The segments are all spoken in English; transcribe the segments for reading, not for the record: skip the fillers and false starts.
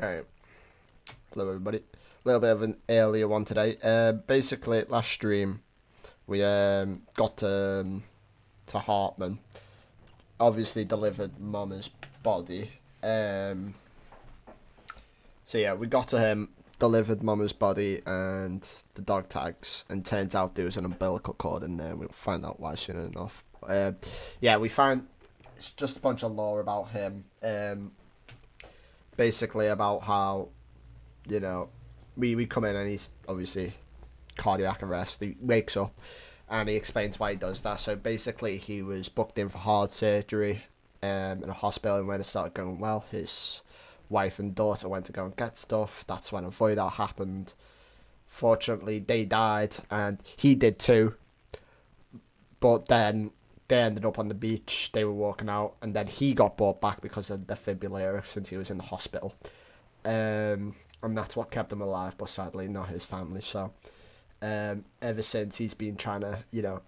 Alright, hello everybody. A little bit of an earlier one today. Basically, last stream, we got to Hartman. Obviously delivered Mama's body. So yeah, we got to him, delivered Mama's body and the dog tags, and turns out there was an umbilical cord in there. We'll find out why soon enough. Yeah, we found it's just a bunch of lore about him. Basically about how, you know, we come in and he's obviously cardiac arrest. He wakes up and he explains why he does that. So basically he was booked in for heart surgery in a hospital, and when it started going well, his wife and daughter went to go and get stuff. That's when a void out happened. Fortunately, they died and he did too. But then they ended up on the beach. They were walking out, and then he got brought back because of the defibrillator since he was in the hospital. And that's what kept him alive, but sadly not his family. So ever since, he's been trying to, you know,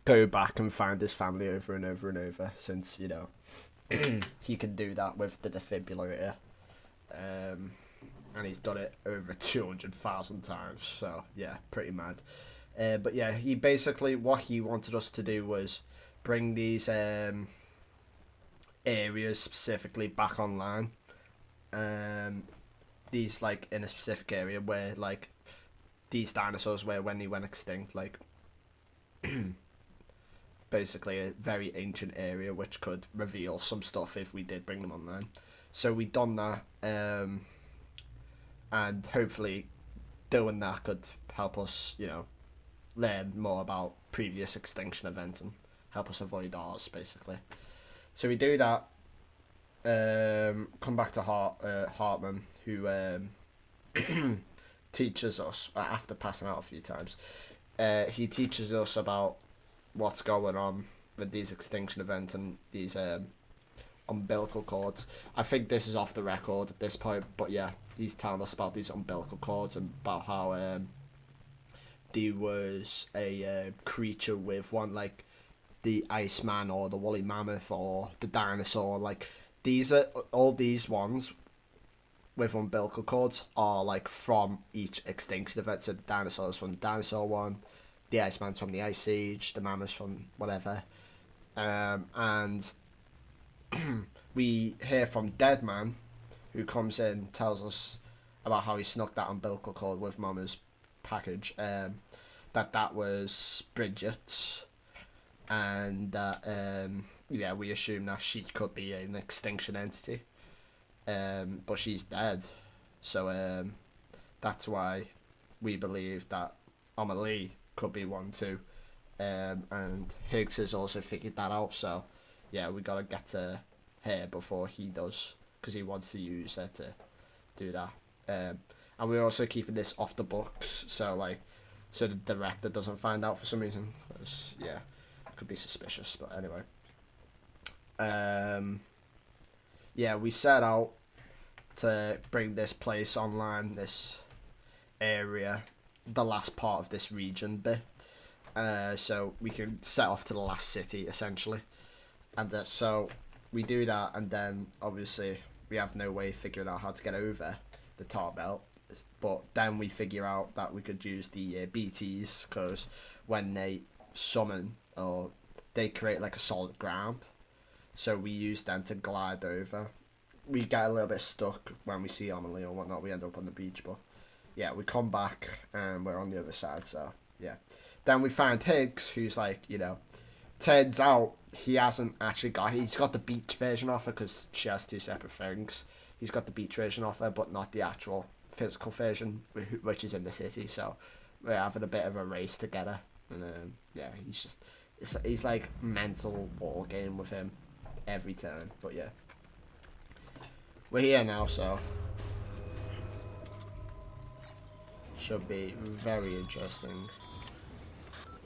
go back and find his family over and over and over, since, you know, he can do that with the defibrillator. And he's done it over 200,000 times. So yeah, pretty mad. But yeah, he basically, what he wanted us to do was bring these areas specifically back online. These, like, in a specific area where, like, these dinosaurs were when they went extinct, like, basically a very ancient area which could reveal some stuff if we did bring them online. So we done that, and hopefully doing that could help us, you know, learn more about previous extinction events and help us avoid ours, basically. So we do that. Come back to Hartman, who teaches us, after passing out a few times, he teaches us about what's going on with these extinction events and these umbilical cords. I think this is off the record at this point, but yeah, he's telling us about these umbilical cords and about how there was a creature with one, like the Iceman or the woolly mammoth or the dinosaur. Like, these are all these ones with umbilical cords are like from each extinction event. So the dinosaurs from the dinosaur one, the Iceman's from the Ice Age, the mammoths from whatever. And we hear from Deadman, who comes in, tells us about how he snuck that umbilical cord with Mama's package. That was Bridget's, and yeah, we assume that she could be an extinction entity, but she's dead, so that's why we believe that Amelie could be one too, and Higgs has also figured that out. So yeah, we gotta get to her before he does, because he wants to use her to do that. And we're also keeping this off the books, so like, so the director doesn't find out for some reason. Yeah, could be suspicious, but anyway. Yeah, we set out to bring this place online, this area, the last part of this region bit. So we can set off to the last city, essentially. And so we do that, and then obviously we have no way of figuring out how to get over the tar belt. But then we figure out that we could use the BTs, because when they summon, or they create like a solid ground, so we use them to glide over. We get a little bit stuck when we see Amelie or whatnot. We end up on the beach, but yeah, we come back and we're on the other side. So yeah, then we find Higgs, who's like, you know, turns out he hasn't actually he's got the beach version of her, because she has two separate things. He's got the beach version of her, but not the actual physical version, which is in the city. So we're having a bit of a race together, and yeah, he's like mental war game with him every time. But yeah, we're here now, so should be very interesting.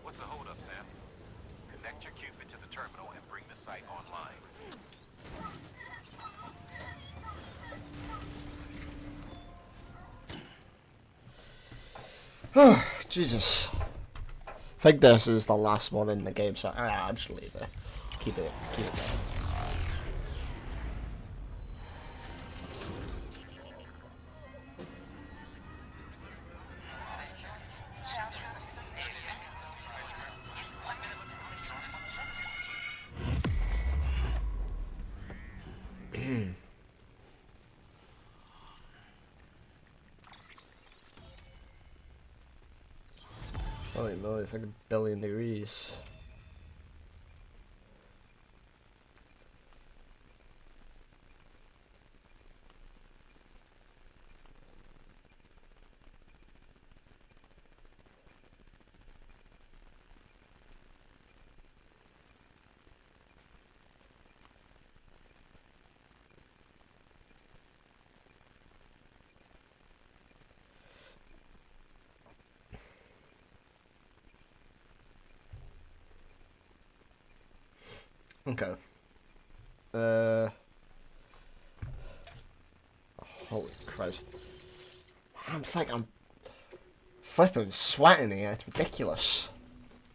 What's the hold up, Sam? Connect your Cupid to the terminal and bring the site online. Jesus. I think this is the last one in the game, so I'll just leave it. Keep it going. Holy moly, it's like 1,000,000,000 degrees. Okay. Holy Christ. It's like I'm flipping sweating here. It's ridiculous.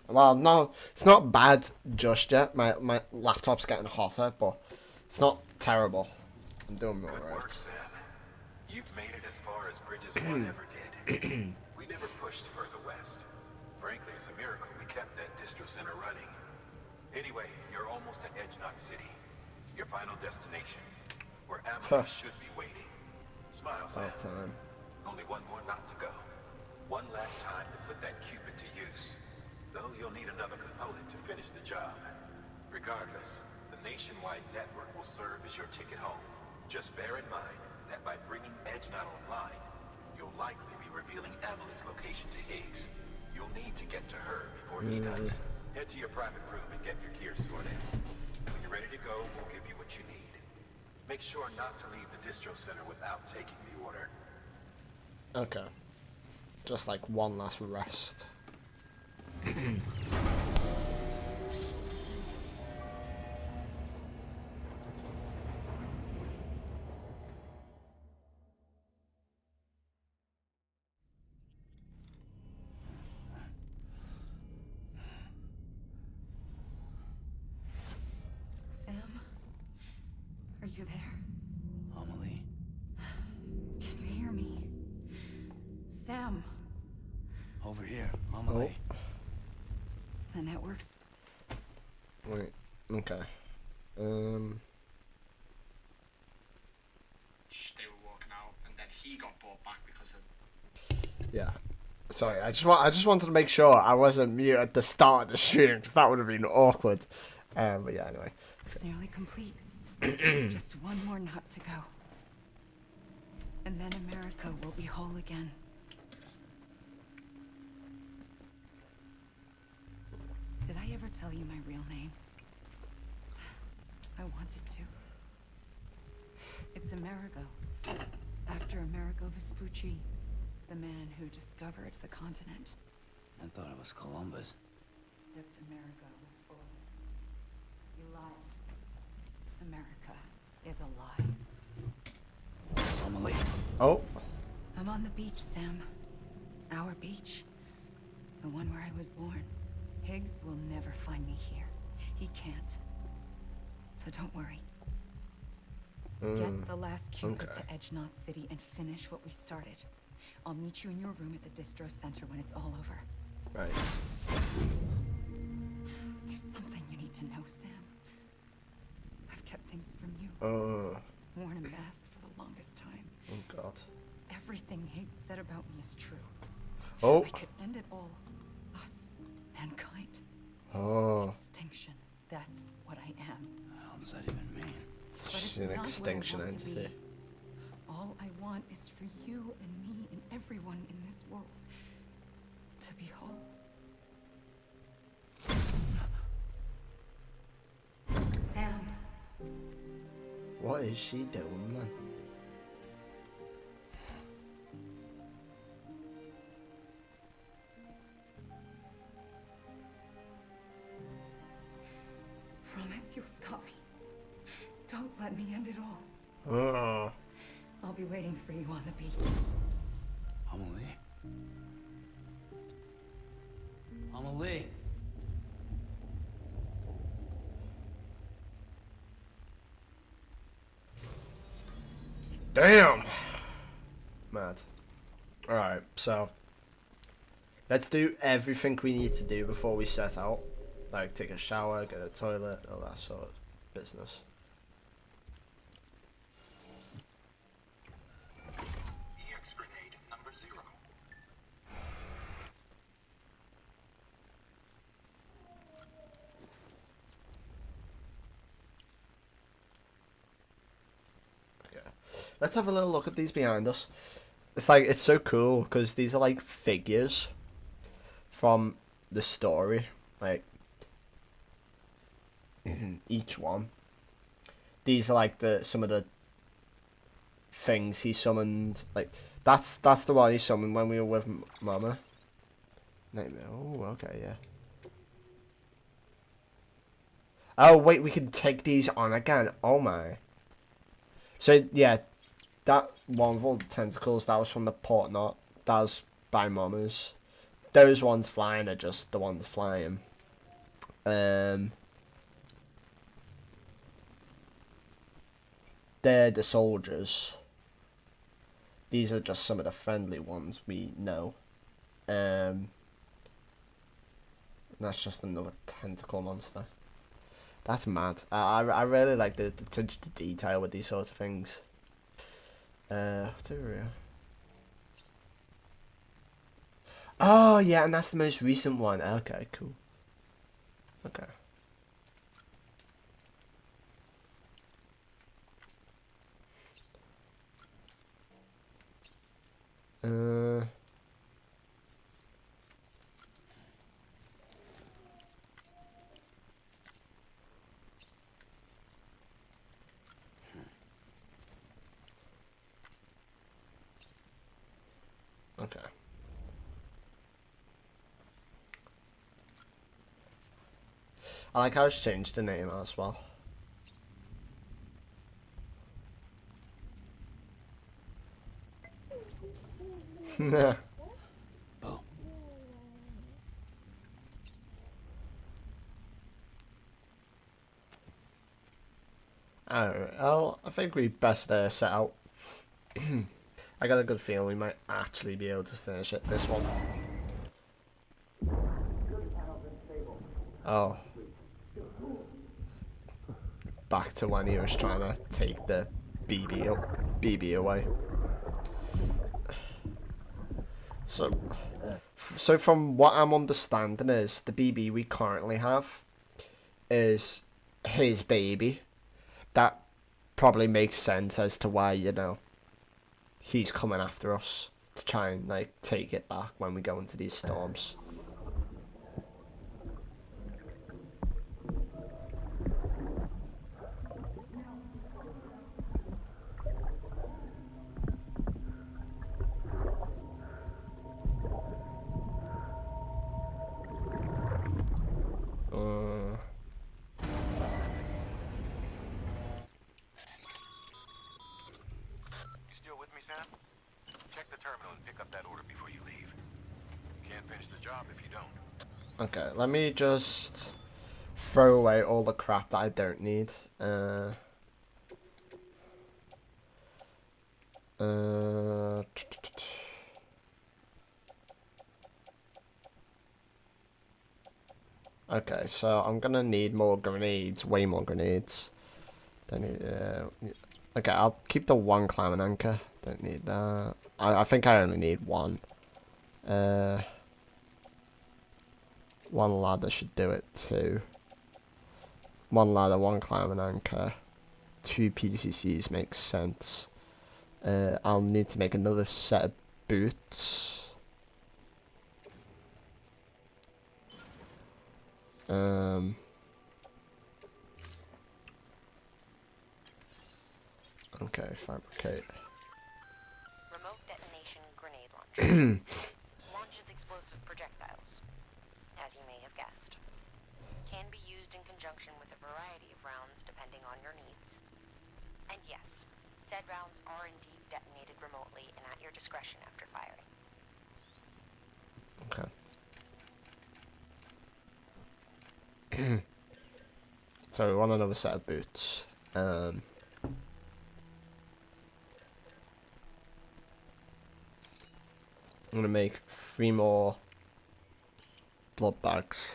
Well, no, it's not bad just yet. My laptop's getting hotter, but it's not terrible. I'm doing Good alright. work, Sam. You've made it as far as Bridges 1 ever did. We never pushed further west. Frankly, it's a miracle we kept that distro center running. Anyway, you're almost at Edge Knot City. Your final destination, where Amelie should be waiting. Smile, Sam. About time. Only one more knot to go. One last time to put that Cupid to use. Though you'll need another component to finish the job. Regardless, the nationwide network will serve as your ticket home. Just bear in mind that by bringing Edge Knot online, you'll likely be revealing Amelie's location to Higgs. You'll need to get to her before he does. Head to your private room and get your gear sorted. When you're ready to go, we'll give you what you need. Make sure not to leave the distro center without taking the order. Okay. Just like one last rest. Sam? Are you there? Amelie. Can you hear me? Sam? Over here, Amelie. The network's... Wait. Okay. They were walking out, and then he got brought back because of... Yeah. Sorry, I just wanted to make sure I wasn't mute at the start of the stream, because that would have been awkward. But yeah, anyway. It's nearly complete. Just one more knot to go. And then America will be whole again. Did I ever tell you my real name? I wanted to. It's Amerigo. After Amerigo Vespucci, the man who discovered the continent. I thought it was Columbus. Except America was full of it. You lied. America is a lie. Amelie. Oh. I'm on the beach, Sam. Our beach. The one where I was born. Higgs will never find me here. He can't. So don't worry. Get the last Cupid okay. to Edge Knot City and finish what we started. I'll meet you in your room at the distro center when it's all over. Right. There's something you need to know, Sam. I've kept things from you. Worn a mask for the longest time. Oh God. Everything Higgs said about me is true. Oh. I could end it all. Us. Mankind. Oh. Extinction. That's what I am. How does that even mean? But it's She's an not what I extinction want to be. entity. All I want is for you and me and everyone in this world to be whole. Sam, What is she doing, man? promise you'll stop me. Don't let me end it all. Oh. I'll be waiting for you on the beach. Amelie. Amelie. Damn. Mad. Alright, so let's do everything we need to do before we set out. Like take a shower, get a toilet, all that sort of business. Let's have a little look at these behind us. It's like, it's so cool because these are like figures from the story. Like, each one. These are like some of the things he summoned. Like, that's the one he summoned when we were with Mama. Nightmare. Oh, okay, yeah. Oh wait, we can take these on again. Oh my. So yeah, that one with all the tentacles, that was from the Portnot. That was by Mama's. Those ones flying are just the ones flying. They're the soldiers. These are just some of the friendly ones we know. That's just another tentacle monster. That's mad. I really like the attention to detail with these sorts of things. What's over here? Oh yeah, and that's the most recent one. Okay, cool. Okay. Okay. I like how it's changed the name as well. Nah. Bo. Alright, well, I think we best set out. I got a good feeling we might actually be able to finish it, this one. Oh. Back to when he was trying to take the BB away. So from what I'm understanding is, the BB we currently have is his baby. That probably makes sense as to why, you know, he's coming after us to try and like take it back when we go into these storms. You still with me, Sam? Check the terminal and pick up that order before you leave. You can't finish the job if you don't. Okay, let me just throw away all the crap that I don't need. Okay, so I'm gonna need more grenades, way more grenades. Don't need, okay, I'll keep the one climbing anchor. Don't need that. I think I only need one. One ladder should do it too. One ladder, one climbing anchor. 2 PCCs makes sense. I'll need to make another set of boots. Okay, fabricate. Remote detonation grenade launcher. Launches explosive projectiles, as you may have guessed. Can be used in conjunction with a variety of rounds depending on your needs. And yes, said rounds are indeed detonated remotely and at your discretion after firing. Okay. So we want another set of boots. I'm gonna make 3 more blood bags.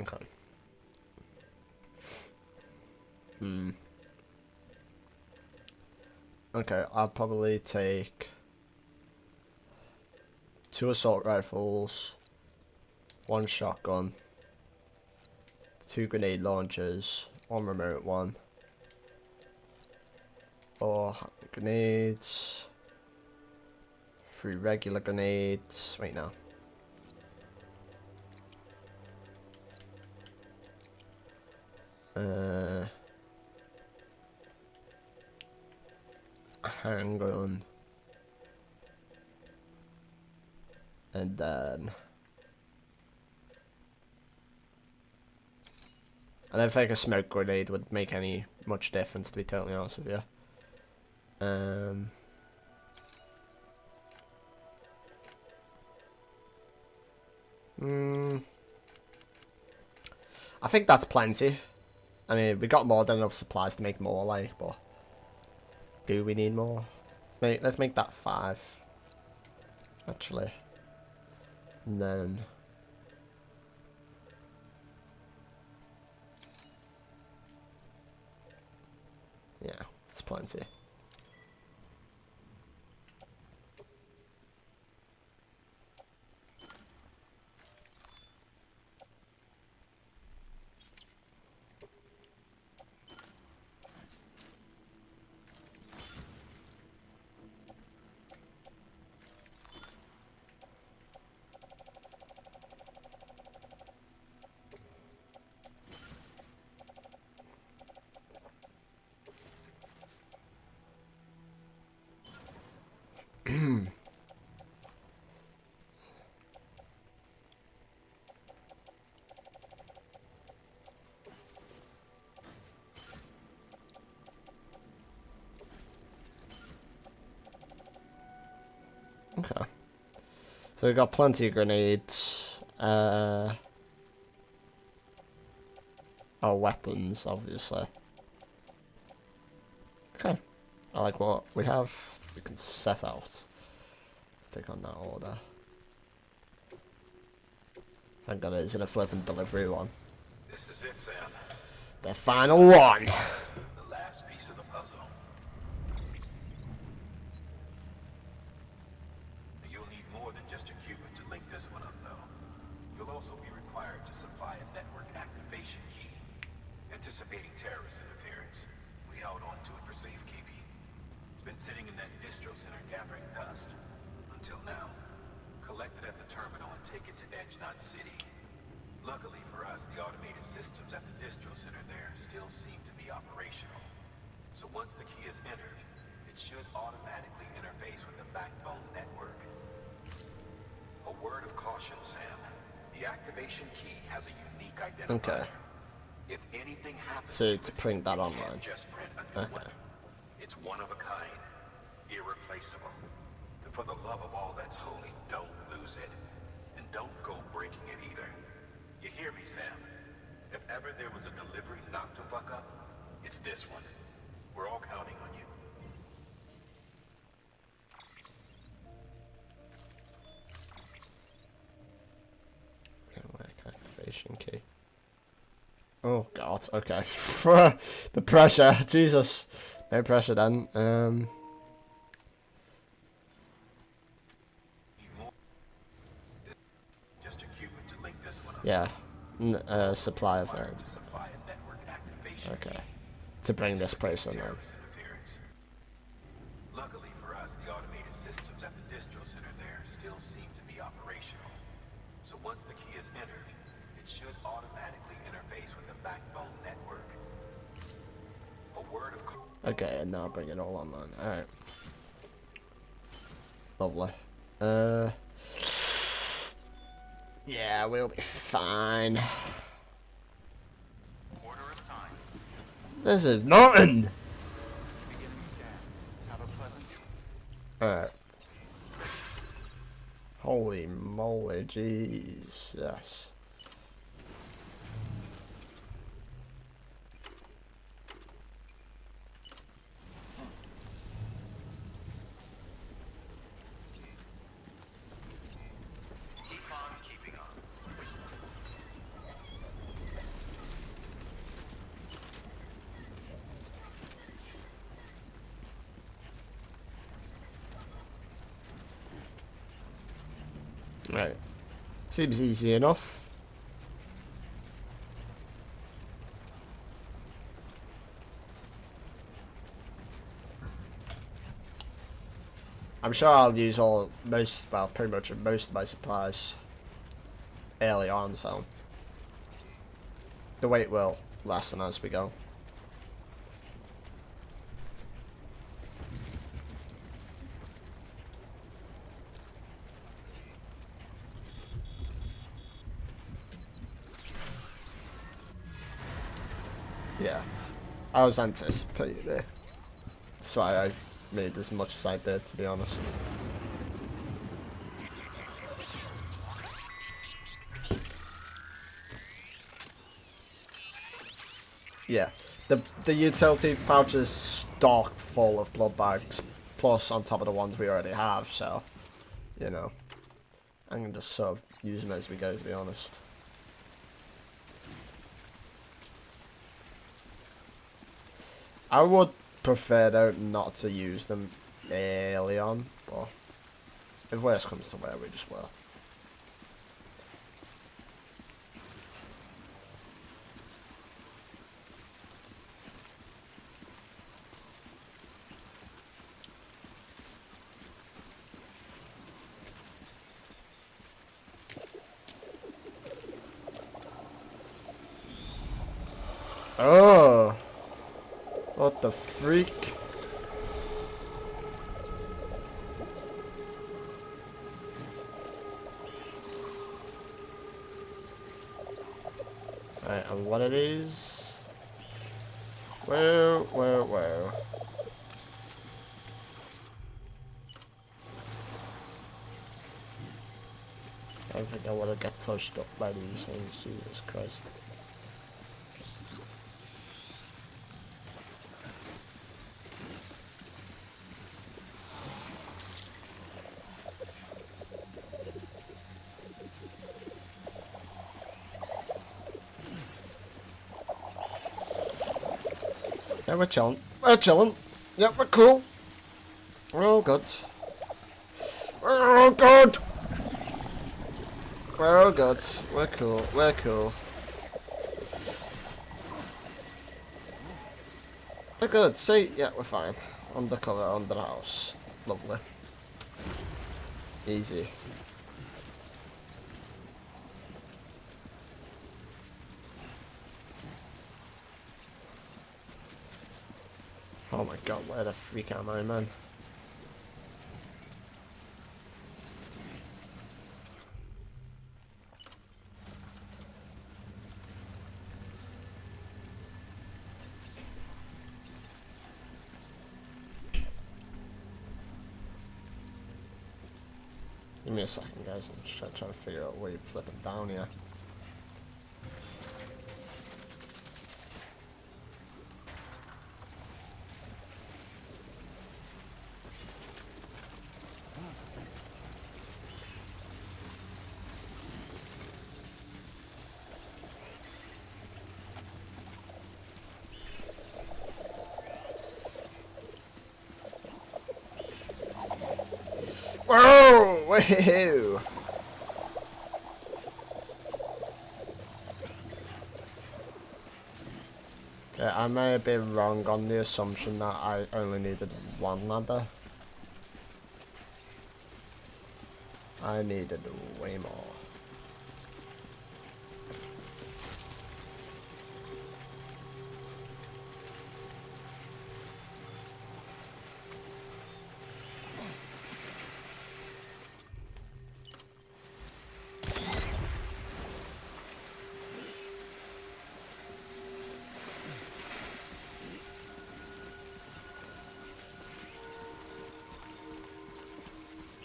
Okay. Okay, I'll probably take 2 assault rifles, 1 shotgun, 2 grenade launchers, 1 remote one, 4 grenades, 3 regular grenades. Wait, now. Handgun, and then I don't think a smoke grenade would make any much difference, to be totally honest with you. I think that's plenty. I mean, we got more than enough supplies to make more, like, but do we need more? Let's make that 5, actually, and then yeah, it's plenty. Okay. So we got plenty of grenades. Oh, weapons, obviously. Okay. I like what we have. We can set out. Let's take on that order. Thank God it's in a flippant delivery one. This is it, Sam. The final one. The last piece of the puzzle. You'll need more than just a qubit to link this one up, though. You'll also be required to supply a network activation key. Anticipating terrorist interference, we held on to it for safekeeping. It's been sitting in that distro center gathering dust. Until now. Collect it at the terminal and take it to Edge Knot City. Luckily for us, the automated systems at the distro center there still seem to be operational. So once the key is entered, it should automatically interface with the backbone network. A word of caution, Sam. The activation key has a unique identifier. Okay. If anything happens So to it, print that you online. can't just print a new Okay. one. It's one of a kind, irreplaceable. And for the love of all that's holy, don't lose it. And don't go breaking it either. You hear me, Sam? If ever there was a delivery not to fuck up, it's this one. We're all counting on you. Network activation key. Oh God. Okay. The pressure. Jesus. No pressure then. Just a qubit to link this one up. Yeah. Supply of Required to supply a network activation Okay. key. To bring this place online. Terrorist interference. Luckily for us, the automated systems at the distro center there still seem to be operational. So once the key is entered, it should automatically interface with the backbone network. A word of caution. Okay, and now bring it all online. Alright. Lovely. Yeah, we'll be fine. Order assigned. This is nothing! Beginning scan. Have a pleasant. Alright. Holy moly, jeez. Yes. Keep on keeping on. Right. Seems easy enough. I'm sure I'll use pretty much most of my supplies early on, so the wait will lessen as we go. Yeah, I was anticipating it. That's why I made as much as I did, to be honest. Yeah, the utility pouch is stocked full of blood bags, plus on top of the ones we already have, so, you know, I can just sort of use them as we go, to be honest. I would prefer, though, not to use them early on, but if worse comes to where, we just will. Oh! What the freak? Right, and what it is? Whoa. I don't think I want to get touched up by these things, Jesus Christ. Yeah, we're chilling. We're chilling. Yep, we're cool. We're all good. We're all good. We're all good. We're cool. We're cool. We're good. See? Yeah, we're fine. Undercover, under the house. Lovely. Easy. Oh my god, where the freak am I, man? Give me a second, guys. I'm just trying to figure out where you're flipping down here. Whoa! Woohoo! Okay, I may have been wrong on the assumption that I only needed one ladder. I needed way more.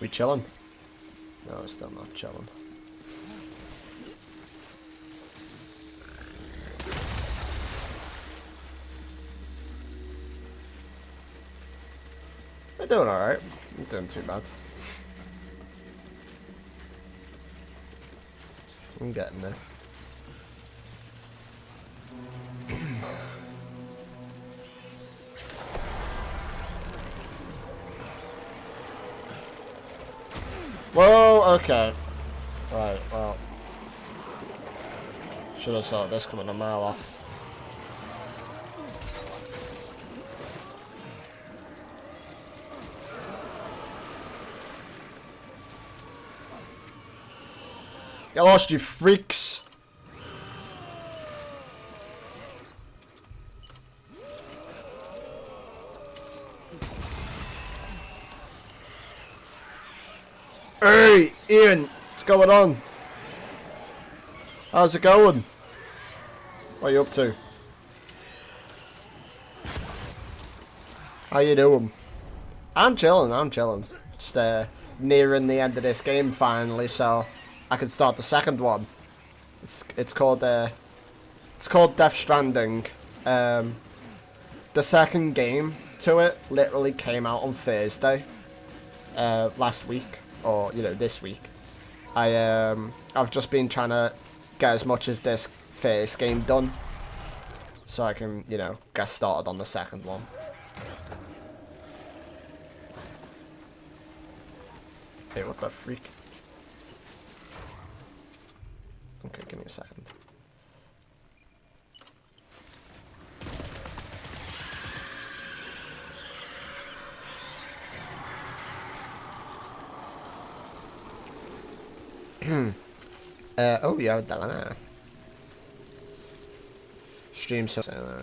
We chilling? No, still not chilling. We're doing alright. Not doing too bad. I'm getting there. Whoa, okay. Right, well. Should have saw this coming a mile off. Get lost, you freaks! Hey, Ian, what's going on? How's it going? What are you up to? How you doing? I'm chilling. Just nearing the end of this game finally, so I can start the second one. It's called Death Stranding. The second game to it literally came out on Thursday, last week, or this week. I've just been trying to get as much of this first game done, so I can get started on the second one. Hey, what the freak? Okay, give me a second. Oh, yeah, Delana. Stream so